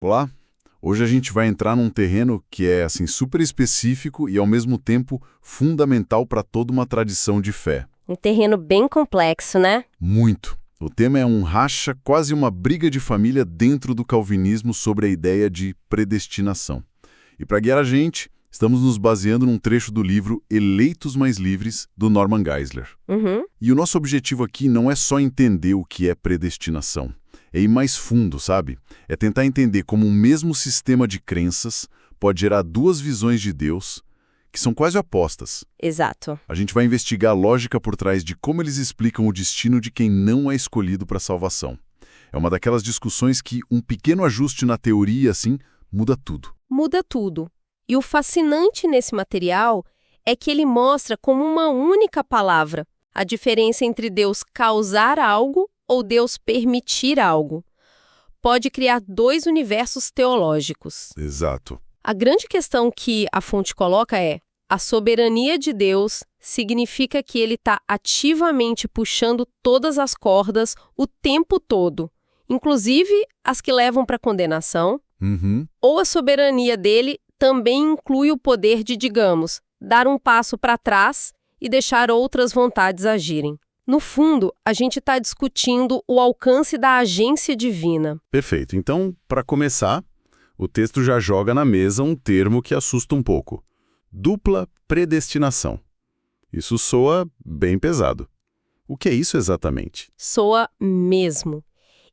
Olá, hoje a gente vai entrar num terreno que é assim super específico e ao mesmo tempo fundamental para toda uma tradição de fé. Um terreno bem complexo, né? Muito. O tema é um racha, quase uma briga de família dentro do calvinismo sobre a ideia de predestinação. E para guiar a gente, estamos nos baseando num trecho do livro Eleitos Mais Livres, do Norman Geisler. Uhum. E o nosso objetivo aqui não é só entender o que é predestinação. É ir mais fundo, sabe? É tentar entender como um mesmo sistema de crenças pode gerar duas visões de Deus que são quase opostas. Exato. A gente vai investigar a lógica por trás de como eles explicam o destino de quem não é escolhido para a salvação. É uma daquelas discussões que um pequeno ajuste na teoria, assim, muda tudo. Muda tudo. E o fascinante nesse material é que ele mostra como uma única palavra a diferença entre Deus causar algo ou Deus permitir algo. Pode criar dois universos teológicos. Exato. A grande questão que a fonte coloca é: a soberania de Deus significa que ele está ativamente puxando todas as cordas o tempo todo, inclusive as que levam para a condenação, Uhum. ou a soberania dele também inclui o poder de, digamos, dar um passo para trás e deixar outras vontades agirem. No fundo, a gente está discutindo o alcance da agência divina. Perfeito. Então, para começar, o texto já joga na mesa um termo que assusta um pouco. Dupla predestinação. Isso soa bem pesado. O que é isso exatamente? Soa mesmo.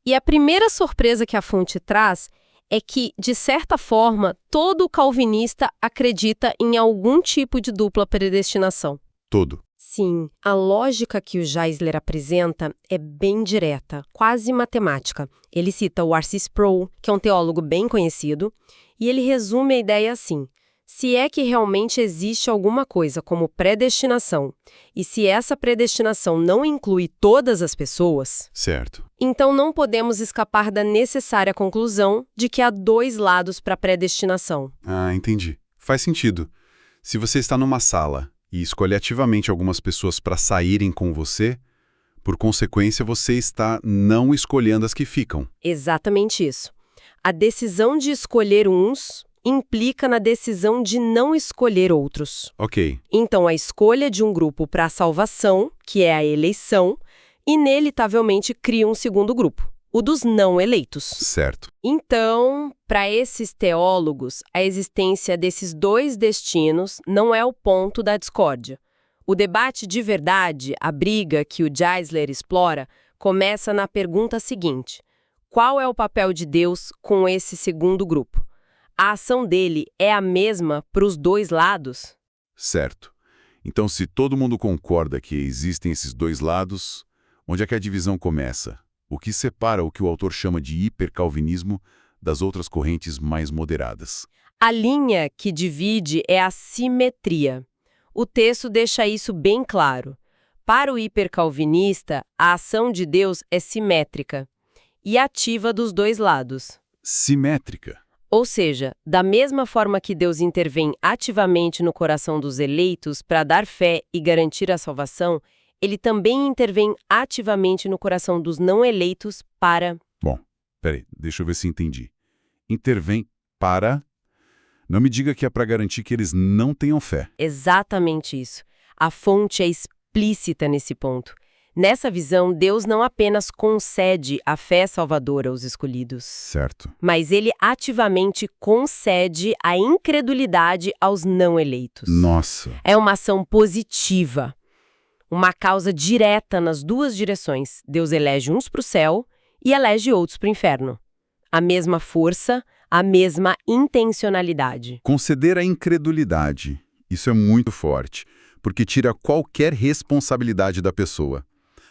E a primeira surpresa que a fonte traz é que, de certa forma, todo calvinista acredita em algum tipo de dupla predestinação. Todo. Sim, a lógica que o Geisler apresenta é bem direta, quase matemática. Ele cita o R.C. Sproul, que é um teólogo bem conhecido, e ele resume a ideia assim: se é que realmente existe alguma coisa como predestinação, e se essa predestinação não inclui todas as pessoas, Certo. então não podemos escapar da necessária conclusão de que há dois lados para a predestinação. Ah, entendi. Faz sentido. Se você está numa sala e escolhe ativamente algumas pessoas para saírem com você, por consequência você está não escolhendo as que ficam. Exatamente isso. A decisão de escolher uns implica na decisão de não escolher outros. Ok. Então, a escolha de um grupo para a salvação, que é a eleição, inevitavelmente cria um segundo grupo, o dos não eleitos. Certo. Então, para esses teólogos, a existência desses dois destinos não é o ponto da discórdia. O debate de verdade, a briga que o Geisler explora, começa na pergunta seguinte: qual é o papel de Deus com esse segundo grupo? A ação dele é a mesma para os dois lados? Certo. Então, se todo mundo concorda que existem esses dois lados, onde é que a divisão começa? O que separa o que o autor chama de hipercalvinismo das outras correntes mais moderadas? A linha que divide é a simetria. O texto deixa isso bem claro. Para o hipercalvinista, a ação de Deus é simétrica e ativa dos dois lados. Simétrica. Ou seja, da mesma forma que Deus intervém ativamente no coração dos eleitos para dar fé e garantir a salvação, ele também intervém ativamente no coração dos não eleitos para... Bom, peraí, deixa eu ver se entendi. Intervém para... Não me diga que é para garantir que eles não tenham fé. Exatamente isso. A fonte é explícita nesse ponto. Nessa visão, Deus não apenas concede a fé salvadora aos escolhidos, Certo. mas ele ativamente concede a incredulidade aos não eleitos. Nossa. É uma ação positiva, uma causa direta nas duas direções. Deus elege uns para o céu e elege outros para o inferno. A mesma força, a mesma intencionalidade. Conceder a incredulidade. Isso é muito forte, porque tira qualquer responsabilidade da pessoa.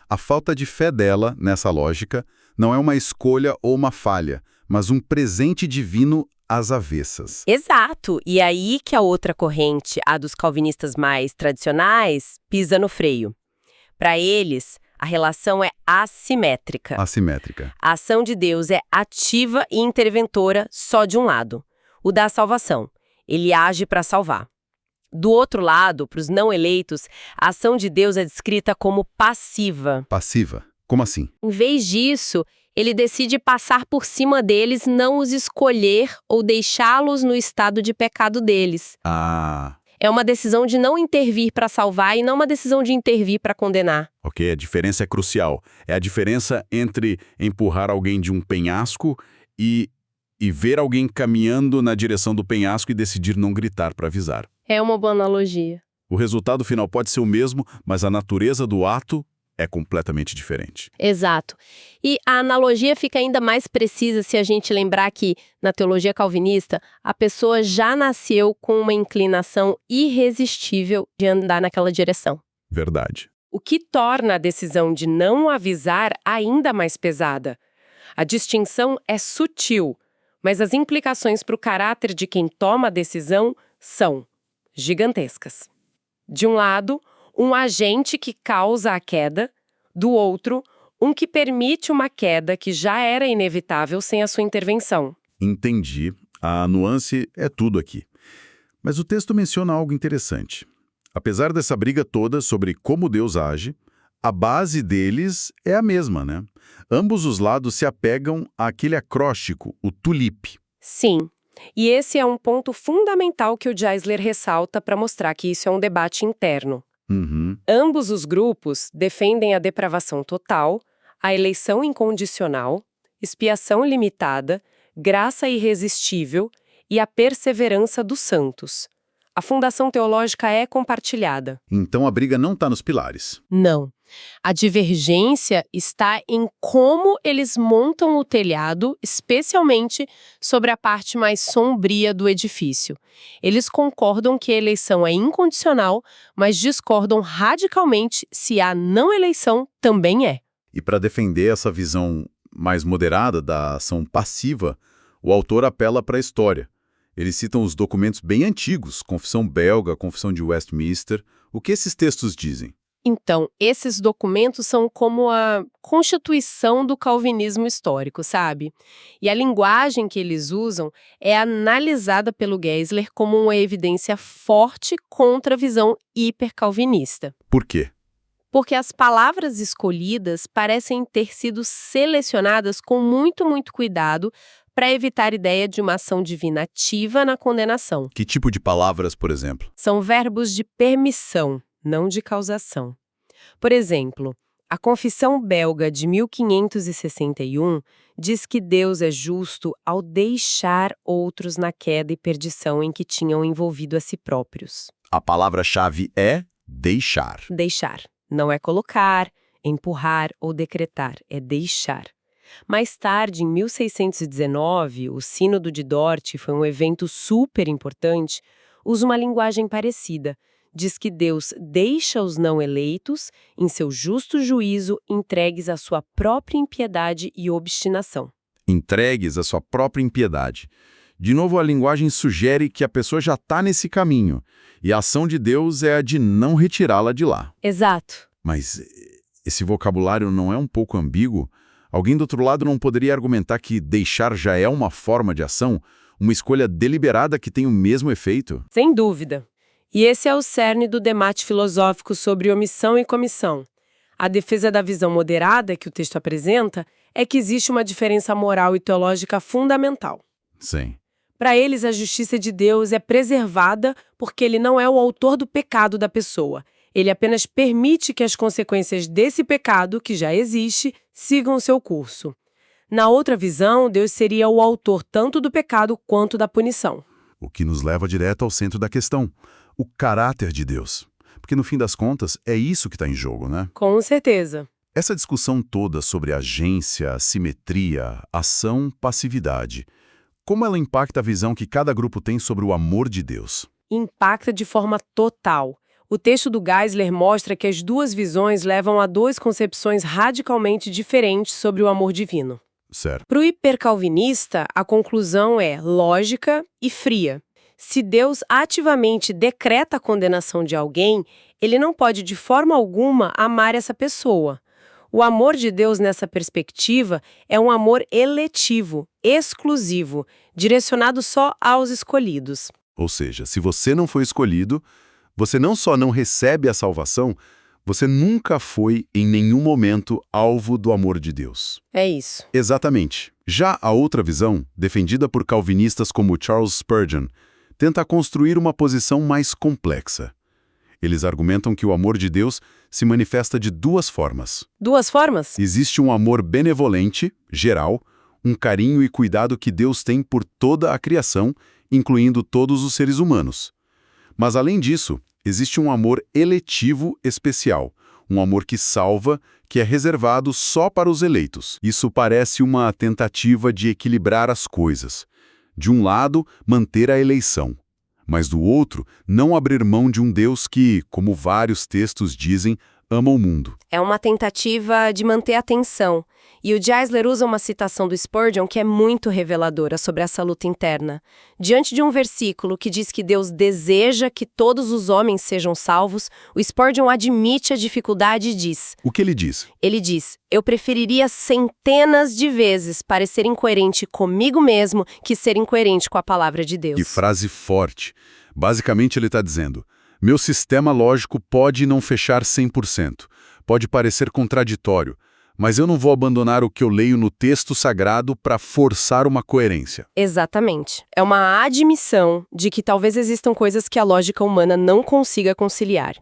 A falta de fé dela, nessa lógica, não é uma escolha ou uma falha, mas um presente divino às avessas. Exato! E aí que a outra corrente, a dos calvinistas mais tradicionais, pisa no freio. Para eles, a relação é assimétrica. Assimétrica. A ação de Deus é ativa e interventora só de um lado, o da salvação. Ele age para salvar. Do outro lado, para os não eleitos, a ação de Deus é descrita como passiva. Passiva? Como assim? Em vez disso, Ele decide passar por cima deles, não os escolher ou deixá-los no estado de pecado deles. Ah, É uma decisão de não intervir para salvar e não uma decisão de intervir para condenar. ok, a diferença é crucial. É a diferença entre empurrar alguém de um penhasco e ver alguém caminhando na direção do penhasco e decidir não gritar para avisar. É uma boa analogia. O resultado final pode ser o mesmo, mas a natureza do ato é completamente diferente. Exato. E a analogia fica ainda mais precisa se a gente lembrar que, na teologia calvinista, a pessoa já nasceu com uma inclinação irresistível de andar naquela direção. Verdade. O que torna a decisão de não avisar ainda mais pesada. A distinção é sutil, mas as implicações para o caráter de quem toma a decisão são gigantescas. De um lado, um agente que causa a queda, do outro, um que permite uma queda que já era inevitável sem a sua intervenção. Entendi. A nuance é tudo aqui. Mas o texto menciona algo interessante. Apesar dessa briga toda sobre como Deus age, a base deles é a mesma, né? Ambos os lados se apegam àquele acróstico, o tulip. Sim, e esse é um ponto fundamental que o Geisler ressalta para mostrar que isso é um debate interno. Uhum. Ambos os grupos defendem a depravação total, a eleição incondicional, expiação limitada, graça irresistível e a perseverança dos santos. A fundação teológica é compartilhada. Então a briga não está nos pilares. Não. A divergência está em como eles montam o telhado, especialmente sobre a parte mais sombria do edifício. Eles concordam que a eleição é incondicional, mas discordam radicalmente se a não eleição também é. E para defender essa visão mais moderada da ação passiva, o autor apela para a história. Eles citam os documentos bem antigos, Confissão Belga, Confissão de Westminster. O que esses textos dizem? Então, esses documentos são como a constituição do calvinismo histórico, sabe? E a linguagem que eles usam é analisada pelo Geisler como uma evidência forte contra a visão hipercalvinista. Por quê? Porque as palavras escolhidas parecem ter sido selecionadas com muito cuidado para evitar a ideia de uma ação divina ativa na condenação. Que tipo de palavras, por exemplo? São verbos de permissão, não de causação. Por exemplo, a Confissão Belga de 1561 diz que Deus é justo ao deixar outros na queda e perdição em que tinham envolvido a si próprios. A palavra-chave é deixar. Deixar. Não é colocar, empurrar ou decretar, é deixar. Mais tarde, em 1619, o Sínodo de Dort foi um evento super importante, usa uma linguagem parecida. Diz que Deus deixa os não eleitos, em seu justo juízo, entregues à sua própria impiedade e obstinação. Entregues à sua própria impiedade. De novo, a linguagem sugere que a pessoa já está nesse caminho, e a ação de Deus é a de não retirá-la de lá. Exato. Mas esse vocabulário não é um pouco ambíguo? Alguém do outro lado não poderia argumentar que deixar já é uma forma de ação, uma escolha deliberada que tem o mesmo efeito? Sem dúvida. E esse é o cerne do debate filosófico sobre omissão e comissão. A defesa da visão moderada que o texto apresenta é que existe uma diferença moral e teológica fundamental. Sim. Para eles, a justiça de Deus é preservada porque ele não é o autor do pecado da pessoa. Ele apenas permite que as consequências desse pecado, que já existe, sigam seu curso. Na outra visão, Deus seria o autor tanto do pecado quanto da punição. O que nos leva direto ao centro da questão, o caráter de Deus. Porque, no fim das contas, é isso que está em jogo, né? Com certeza. Essa discussão toda sobre agência, simetria, ação, passividade, como ela impacta a visão que cada grupo tem sobre o amor de Deus? Impacta de forma total. O texto do Geisler mostra que as duas visões levam a duas concepções radicalmente diferentes sobre o amor divino. Certo. Para o hipercalvinista, a conclusão é lógica e fria. Se Deus ativamente decreta a condenação de alguém, ele não pode de forma alguma amar essa pessoa. O amor de Deus nessa perspectiva é um amor eletivo, exclusivo, direcionado só aos escolhidos. Ou seja, se você não foi escolhido, você não só não recebe a salvação, Você nunca foi, em nenhum momento, alvo do amor de Deus. É isso. Exatamente. Já a outra visão, defendida por calvinistas como Charles Spurgeon, tenta construir uma posição mais complexa. Eles argumentam que o amor de Deus se manifesta de duas formas. Duas formas? Existe um amor benevolente, geral, um carinho e cuidado que Deus tem por toda a criação, incluindo todos os seres humanos. Mas, além disso, existe um amor eletivo especial, um amor que salva, que é reservado só para os eleitos. Isso parece uma tentativa de equilibrar as coisas. De um lado, manter a eleição, mas do outro, não abrir mão de um Deus que, como vários textos dizem, ama o mundo. É uma tentativa de manter a tensão. E o Geisler usa uma citação do Spurgeon que é muito reveladora sobre essa luta interna. Diante de um versículo que diz que Deus deseja que todos os homens sejam salvos, o Spurgeon admite a dificuldade e diz... O que ele diz? Ele diz, eu preferiria centenas de vezes parecer incoerente comigo mesmo que ser incoerente com a palavra de Deus. Que frase forte. Basicamente ele está dizendo, meu sistema lógico pode não fechar 100%, pode parecer contraditório, mas eu não vou abandonar o que eu leio no texto sagrado para forçar uma coerência. Exatamente. É uma admissão de que talvez existam coisas que a lógica humana não consiga conciliar.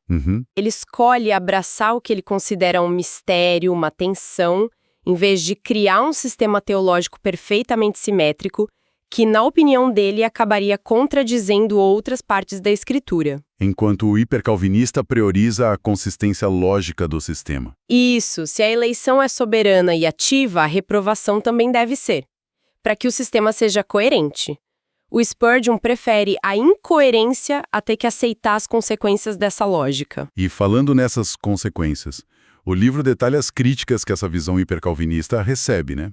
Ele escolhe abraçar o que ele considera um mistério, uma tensão, em vez de criar um sistema teológico perfeitamente simétrico, que, na opinião dele, acabaria contradizendo outras partes da Escritura. Enquanto o hipercalvinista prioriza a consistência lógica do sistema. Isso, se a eleição é soberana e ativa, a reprovação também deve ser, para que o sistema seja coerente. O Spurgeon prefere a incoerência a ter que aceitar as consequências dessa lógica. E falando nessas consequências, o livro detalha as críticas que essa visão hipercalvinista recebe, né?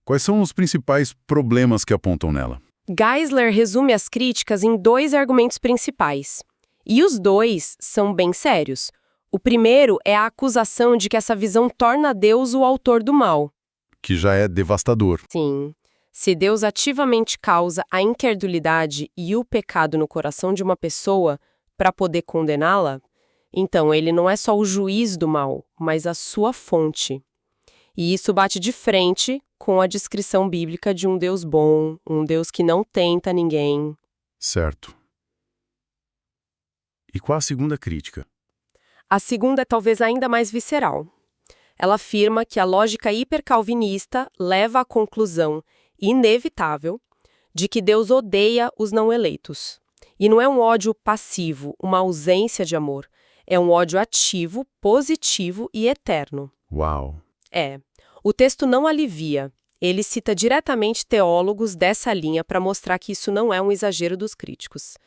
Quais são os principais problemas que apontam nela? Geisler resume as críticas em 2 argumentos principais. E os 2 são bem sérios. O primeiro é a acusação de que essa visão torna Deus o autor do mal. Que já é devastador. Sim. Se Deus ativamente causa a incredulidade e o pecado no coração de uma pessoa para poder condená-la, então ele não é só o juiz do mal, mas a sua fonte. E isso bate de frente com a descrição bíblica de um Deus bom, um Deus que não tenta ninguém. Certo. E qual a segunda crítica? A segunda é talvez ainda mais visceral. Ela afirma que a lógica hipercalvinista leva à conclusão inevitável de que Deus odeia os não eleitos. E não é um ódio passivo, uma ausência de amor. É um ódio ativo, positivo e eterno. Uau! O texto não alivia. Ele cita diretamente teólogos dessa linha para mostrar que isso não é um exagero dos críticos.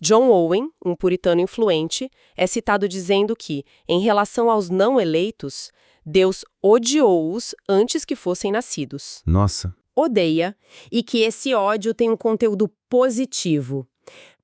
John Owen, um puritano influente, é citado dizendo que, em relação aos não eleitos, Deus odiou-os antes que fossem nascidos. Nossa! Odeia, e que esse ódio tem um conteúdo positivo.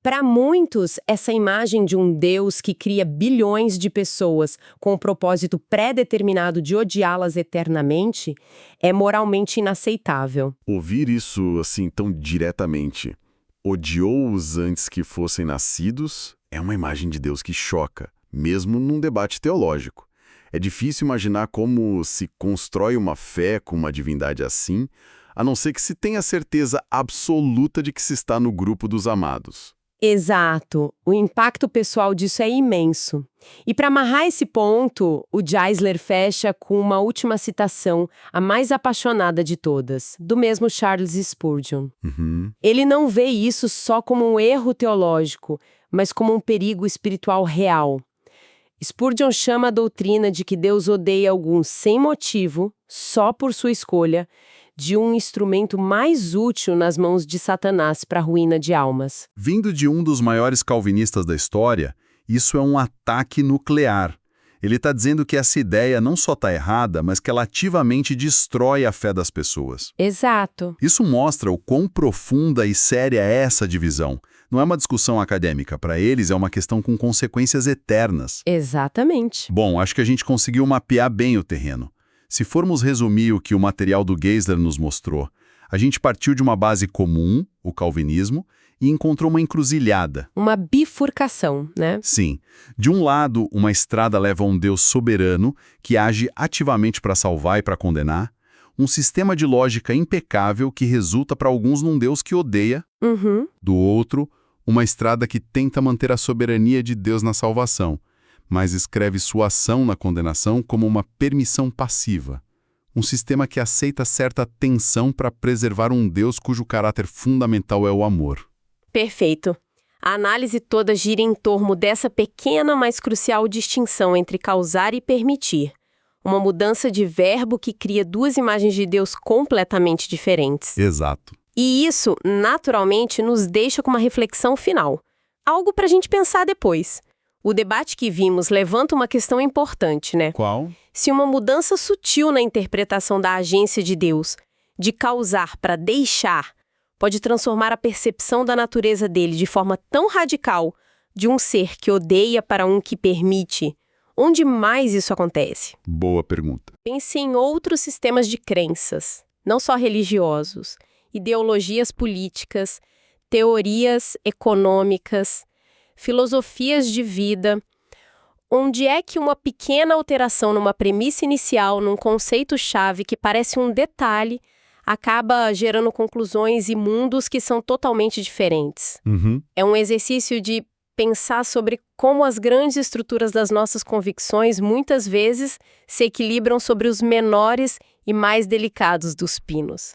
Para muitos, essa imagem de um Deus que cria bilhões de pessoas com o propósito pré-determinado de odiá-las eternamente é moralmente inaceitável. Ouvir isso assim tão diretamente, odiou-os antes que fossem nascidos, é uma imagem de Deus que choca, mesmo num debate teológico. É difícil imaginar como se constrói uma fé com uma divindade assim, a não ser que se tenha certeza absoluta de que se está no grupo dos amados. Exato. O impacto pessoal disso é imenso. E para amarrar esse ponto, o Geisler fecha com uma última citação, a mais apaixonada de todas, do mesmo Charles Spurgeon. Ele não vê isso só como um erro teológico, mas como um perigo espiritual real. Spurgeon chama a doutrina de que Deus odeia alguns sem motivo, só por sua escolha, de um instrumento mais útil nas mãos de Satanás para a ruína de almas. Vindo de um dos maiores calvinistas da história, isso é um ataque nuclear. Ele está dizendo que essa ideia não só está errada, mas que ela ativamente destrói a fé das pessoas. Exato. Isso mostra o quão profunda e séria é essa divisão. Não é uma discussão acadêmica, para eles é uma questão com consequências eternas. Exatamente. Bom, acho que a gente conseguiu mapear bem o terreno. Se formos resumir o que o material do Geisler nos mostrou, A gente partiu de uma base comum, o calvinismo, e encontrou uma encruzilhada. Uma bifurcação, né? Sim. De um lado, uma estrada leva a um Deus soberano que age ativamente para salvar e para condenar, um sistema de lógica impecável que resulta para alguns num Deus que odeia, do outro, uma estrada que tenta manter a soberania de Deus na salvação, mas escreve sua ação na condenação como uma permissão passiva. Um sistema que aceita certa tensão para preservar um Deus cujo caráter fundamental é o amor. Perfeito. A análise toda gira em torno dessa pequena, mas crucial distinção entre causar e permitir. Uma mudança de verbo que cria duas imagens de Deus completamente diferentes. Exato. E isso, naturalmente, nos deixa com uma reflexão final. Algo para a gente pensar depois. O debate que vimos levanta uma questão importante, né? Qual? Se uma mudança sutil na interpretação da agência de Deus, de causar para deixar, pode transformar a percepção da natureza dele de forma tão radical, de um ser que odeia para um que permite, onde mais isso acontece? Boa pergunta. Pense em outros sistemas de crenças, não só religiosos, ideologias políticas, teorias econômicas, filosofias de vida. Onde é que uma pequena alteração numa premissa inicial, num conceito-chave que parece um detalhe, acaba gerando conclusões e mundos que são totalmente diferentes? É um exercício de pensar sobre como as grandes estruturas das nossas convicções muitas vezes se equilibram sobre os menores e mais delicados dos pinos.